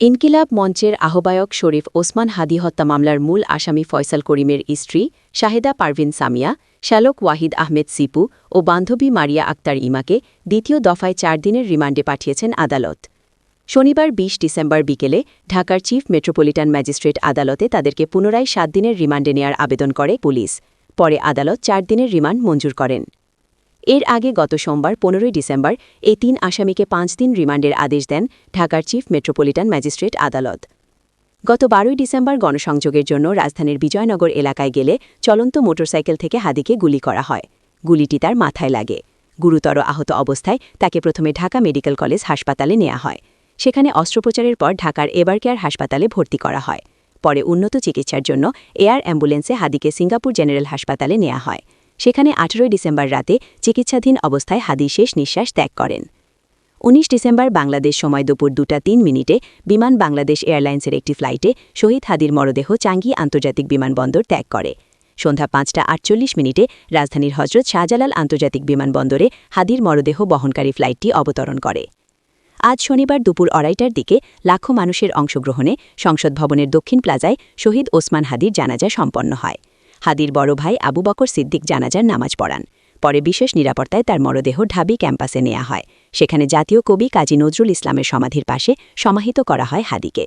ইনকিলাব মঞ্চের আহ্বায়ক শরীফ ওসমান হাদি হত্যা মামলার মূল আসামি ফয়সাল করিমের স্ত্রী শাহেদা পারভিন সামিয়া, শ্যালক ওয়াহিদ আহমেদ সিপু ও বান্ধবী মারিয়া আক্তার ইমাকে দ্বিতীয় দফায় ৪ দিনের রিমান্ডে পাঠিয়েছেন আদালত। শনিবার ২০ ডিসেম্বর বিকেলে ঢাকার চিফ মেট্রোপলিটন ম্যাজিস্ট্রেট আদালতে তাদেরকে পুনরায় ৭ দিনের রিমান্ডে নেয়ার আবেদন করে পুলিশ। পরে আদালত ৪ দিনের রিমান্ড মঞ্জুর করেন। এর আগে গত সোমবার ১৫ ডিসেম্বর এই ৩ আসামিকে ৫ দিন রিমান্ডের আদেশ দেন ঢাকার চিফ মেট্রোপলিটন ম্যাজিস্ট্রেট আদালত। গত ১২ ডিসেম্বর গণসংযোগের জন্য রাজধানীর বিজয়নগর এলাকায় গেলে চলন্ত মোটরসাইকেল থেকে হাদিকে গুলি করা হয়। গুলিটি তার মাথায় লাগে। গুরুতর আহত অবস্থায় তাকে প্রথমে ঢাকা মেডিকেল কলেজ হাসপাতালে নেওয়া হয়। সেখানে অস্ত্রোপচারের পর ঢাকার এভারকেয়ার হাসপাতালে ভর্তি করা হয়। পরে উন্নত চিকিৎসার জন্য এয়ার অ্যাম্বুলেন্সে হাদিকে সিঙ্গাপুর জেনারেল হাসপাতালে নেওয়া হয়। সেখানে ১৮ ডিসেম্বর রাতে চিকিৎসাধীন অবস্থায় হাদি শেষ নিঃশ্বাস ত্যাগ করেন। ১৯ ডিসেম্বর বাংলাদেশ সময় দুপুর ২টা ৩ মিনিটে বিমান বাংলাদেশ এয়ারলাইন্সের একটি ফ্লাইটে শহীদ হাদির মরদেহ চাঙ্গি আন্তর্জাতিক বিমানবন্দর ত্যাগ করে। সন্ধ্যা ৫টা ৪৮ মিনিটে রাজধানীর হজরত শাহজালাল আন্তর্জাতিক বিমানবন্দরে হাদির মরদেহ বহনকারী ফ্লাইটটি অবতরণ করে। আজ শনিবার দুপুর ২:৩০টার দিকে লাখো মানুষের অংশগ্রহণে সংসদ ভবনের দক্ষিণ প্লাজায় শহীদ ওসমান হাদির জানাজা সম্পন্ন হয়। হাদির বড় ভাই আবু বকর সিদ্দিক জানাজার নামাজ পড়ান। পরে বিশেষ নিরাপত্তায় তার মরদেহ ঢাবি ক্যাম্পাসে নেওয়া হয়। সেখানে জাতীয় কবি কাজী নজরুল ইসলামের সমাধির পাশে সমাহিত করা হয় হাদিকে।